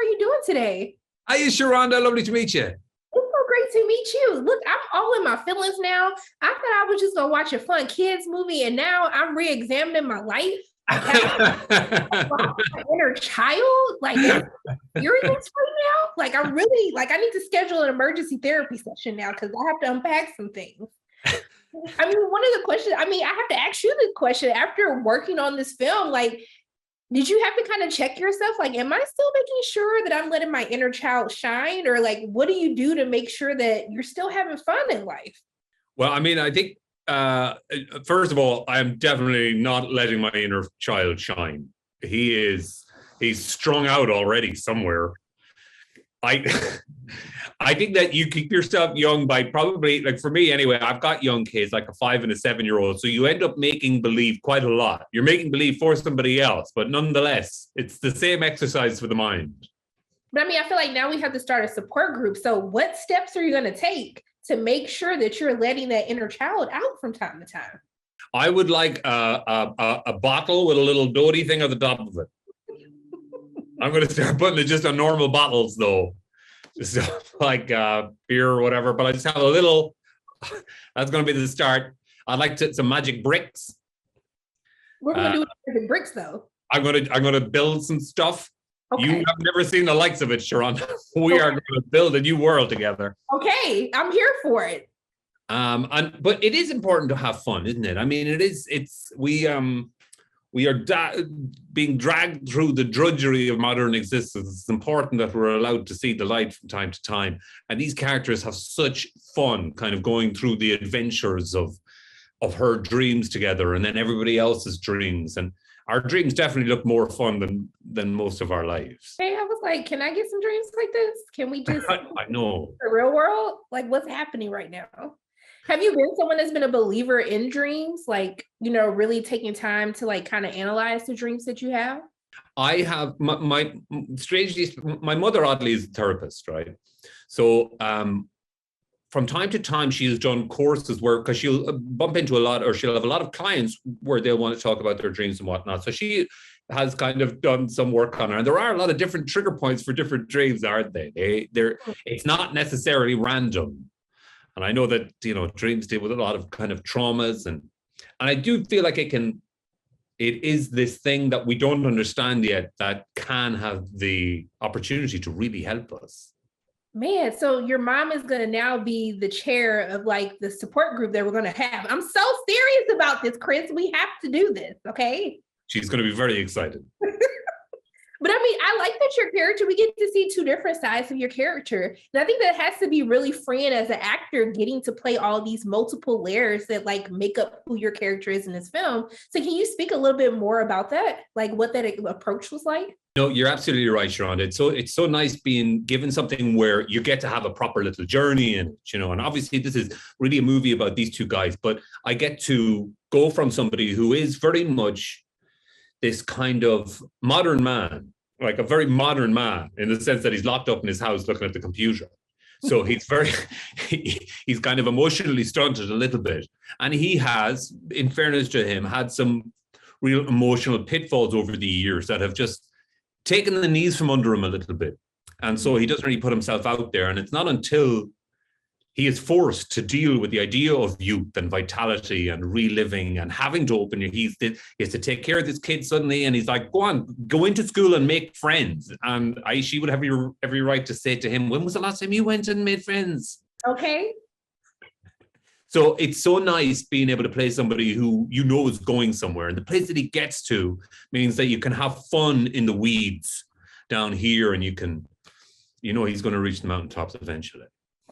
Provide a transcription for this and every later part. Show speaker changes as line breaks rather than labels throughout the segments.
you doing today?
Hi, Sharonda. Lovely to meet you.
It's so great to meet you. Look, I'm all in my feelings now. I thought I was just gonna watch a fun kids movie, and now I'm re-examining my life. My inner child, like serious right now. Like I'm really like I need to schedule an emergency therapy session now because I have to unpack some things. I mean, one of the questions, I have to ask you this question after working on this film, like, did you have to kind of check yourself? Like, am I still making sure that I'm letting my inner child shine? Or like, what do you do to make sure that you're still having fun in life?
Well, I mean, I think, first of all, I'm definitely not letting my inner child shine. He's strung out already somewhere. I think that you keep yourself young by probably, like for me anyway, I've got young kids, like a 5 and a 7-year-old. So you end up making believe quite a lot. You're making believe for somebody else, but nonetheless, it's the same exercise for the mind.
But I mean, I feel like now we have to start a support group. So what steps are you going to take to make sure that you're letting that inner child out from time to time?
I would like a bottle with a little doty thing at the top of it. I'm going to start putting it just on normal bottles, though. Just like beer or whatever. But I just have a little. That's going to be the start. I'd like some magic bricks.
What are we going to do with the bricks, though?
I'm going to build some stuff. Okay. You have never seen the likes of it, Sharon. We are going to build a new world together.
Okay, I'm here for it.
But it is important to have fun, isn't it? I mean, it is. We are being dragged through the drudgery of modern existence. It's important that we're allowed to see the light from time to time. And these characters have such fun kind of going through the adventures of her dreams together and then everybody else's dreams. And our dreams definitely look more fun than most of our lives.
Hey, I was like, can I get some dreams like this? Can we just
I know.
The real world? Like what's happening right now? Have you been someone that's been a believer in dreams? Like, really taking time to like kind of analyze the dreams that you have?
I have strangely, my mother oddly is a therapist, right? So from time to time, she has done courses where, because she'll bump into she'll have a lot of clients where they'll want to talk about their dreams and whatnot. So she has kind of done some work on her. And there are a lot of different trigger points for different dreams, aren't they? It's not necessarily random. And I know that, dreams deal with a lot of kind of traumas. And I do feel like it is this thing that we don't understand yet that can have the opportunity to really help us.
Man, so your mom is going to now be the chair of like the support group that we're going to have. I'm so serious about this, Chris. We have to do this, okay?
She's going to be very excited.
But I mean, I like that your character, we get to see two different sides of your character. And I think that has to be really freeing as an actor, getting to play all these multiple layers that like make up who your character is in this film. So can you speak a little bit more about that? Like what that approach was like?
No, you're absolutely right, Sharon. It's so nice being given something where you get to have a proper little journey in it, and obviously this is really a movie about these two guys, but I get to go from somebody who is very much this kind of modern man, like a very modern man in the sense that he's locked up in his house looking at the computer. So he's he's kind of emotionally stunted a little bit. And he has, in fairness to him, had some real emotional pitfalls over the years that have just taken the knees from under him a little bit. And so he doesn't really put himself out there. And it's not until he is forced to deal with the idea of youth and vitality and reliving and having to open he has to take care of this kid suddenly. And he's like, go into school and make friends. And she would have every right to say to him, when was the last time you went and made friends?
Okay.
So it's so nice being able to play somebody who is going somewhere. And the place that he gets to means that you can have fun in the weeds down here and you can, he's going to reach the mountaintops eventually.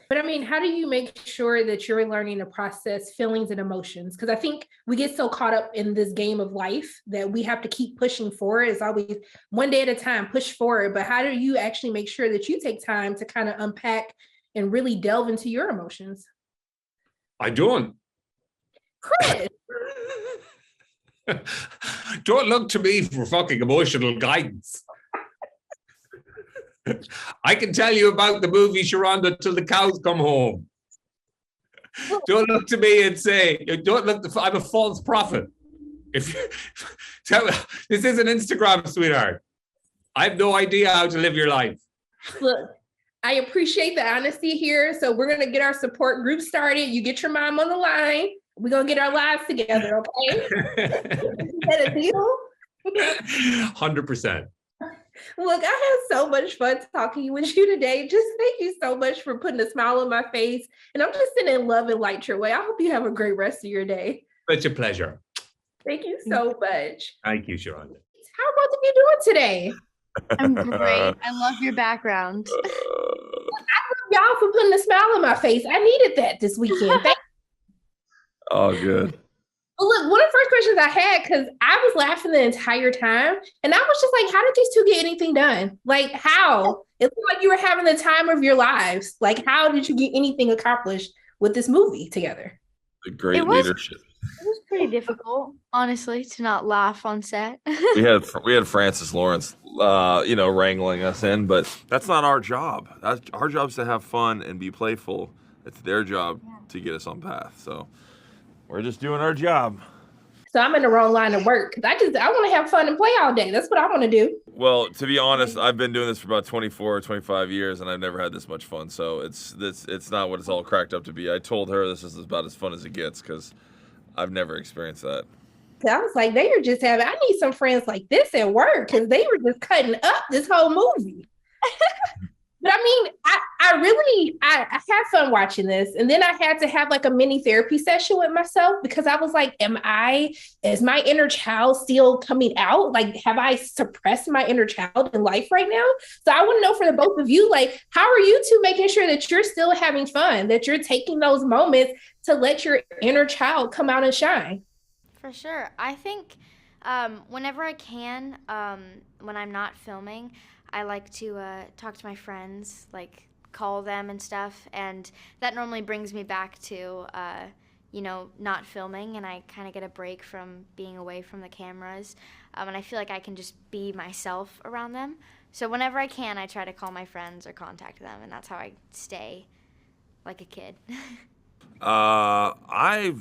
But I mean, how do you make sure that you're learning to process feelings and emotions? Because I think we get so caught up in this game of life that we have to keep pushing forward. It's always one day at a time, push forward. But how do you actually make sure that you take time to kind of unpack and really delve into your emotions?
I don't.
Chris.
Don't look to me for fucking emotional guidance. I can tell you about the movie, Sharonda, till the cows come home. Don't look to me and say, I'm a false prophet. This is an Instagram, sweetheart. I have no idea how to live your life.
Look, I appreciate the honesty here. So we're gonna get our support group started. You get your mom on the line. We're gonna get our lives together, okay? Is that a deal?
100%.
Look, I had so much fun talking with you today. Just thank you so much for putting a smile on my face. And I'm just sending love and light your way. I hope you have a great rest of your day.
Such a pleasure.
Thank you so much.
Thank you, Sharonda.
How are both of you doing today?
I'm great. I love your background.
Y'all for putting a smile on my face. I needed that this weekend.
Oh, good.
Well, look, one of the first questions I had, because I was laughing the entire time, and I was just like, how did these two get anything done? Like, how? It looked like you were having the time of your lives. Like, how did you get anything accomplished with this movie together?
Great leadership.
It was pretty difficult, honestly, to not laugh on set.
we had Francis Lawrence, wrangling us in, but that's not our job. Our job is to have fun and be playful. It's their job to get us on path. So we're just doing our job.
So I'm in the wrong line of work because I want to have fun and play all day. That's what I want to do.
Well, to be honest, I've been doing this for about 24 or 25 years, and I've never had this much fun. So it's not what it's all cracked up to be. I told her this is about as fun as it gets because I've never experienced that.
I was like, I need some friends like this at work because they were just cutting up this whole movie. But I mean, I had fun watching this. And then I had to have like a mini therapy session with myself because I was like, is my inner child still coming out? Like, have I suppressed my inner child in life right now? So I want to know for the both of you, like, how are you two making sure that you're still having fun, that you're taking those moments to let your inner child come out and shine?
For sure. I think whenever I can, when I'm not filming, I like to talk to my friends, like call them and stuff, and that normally brings me back to, not filming, and I kind of get a break from being away from the cameras, and I feel like I can just be myself around them. So whenever I can, I try to call my friends or contact them, and that's how I stay like a kid.
I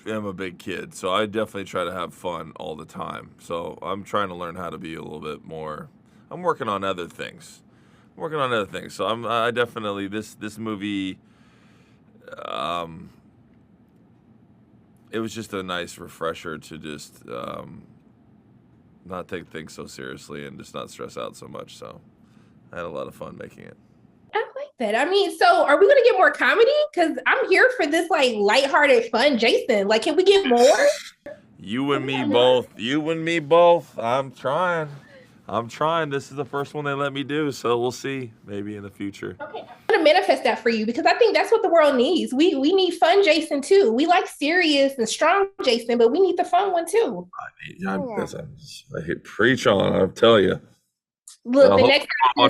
am a big kid, so I definitely try to have fun all the time. So I'm trying to learn how to be a little bit more. I'm working on other things. So I definitely this movie. It was just a nice refresher to just not take things so seriously and just not stress out so much. So I had a lot of fun making it.
I like that. I mean, so are we going to get more comedy? Because I'm here for this like lighthearted fun Jason. Like, can we get more?
You and me both. I'm trying. This is the first one they let me do, so we'll see maybe in the future.
Okay, I'm going to manifest that for you because I think that's what the world needs. We need fun Jason too. We like serious and strong Jason, but we need the fun one too.
I hit preach on, I'll tell you.
Look, the next
time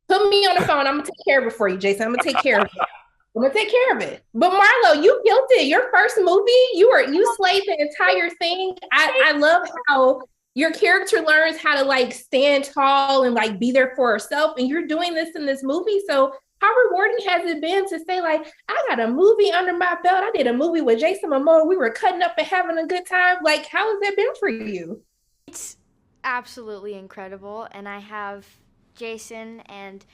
put me on the phone. I'm going to take care of it for you, Jason. I'm going to take care of it. But Marlow, you killed it. Your first movie, you slayed the entire thing. I love how your character learns how to like stand tall and like be there for herself. And you're doing this in this movie. So how rewarding has it been to say like, I got a movie under my belt. I did a movie with Jason Momoa. We were cutting up and having a good time. Like, how has that been for you?
It's absolutely incredible. And I have Jason and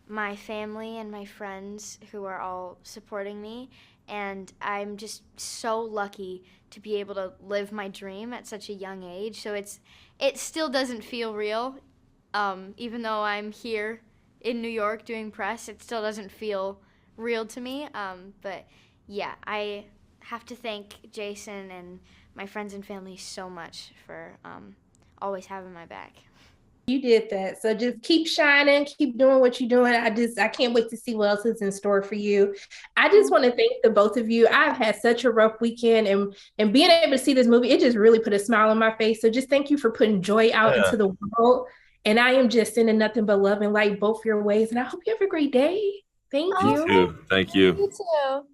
my family and my friends who are all supporting me. And I'm just so lucky to be able to live my dream at such a young age. So it still doesn't feel real. Even though I'm here in New York doing press, it still doesn't feel real to me. But yeah, I have to thank Jason and my friends and family so much for always having my back.
You did that. So just keep shining, keep doing what you're doing. I can't wait to see what else is in store for you. I just want to thank the both of you. I've had such a rough weekend and being able to see this movie, it just really put a smile on my face. So just thank you for putting joy out into the world. And I am just sending nothing but love and light both your ways. And I hope you have a great day. Thank you.
Thank you.
You too.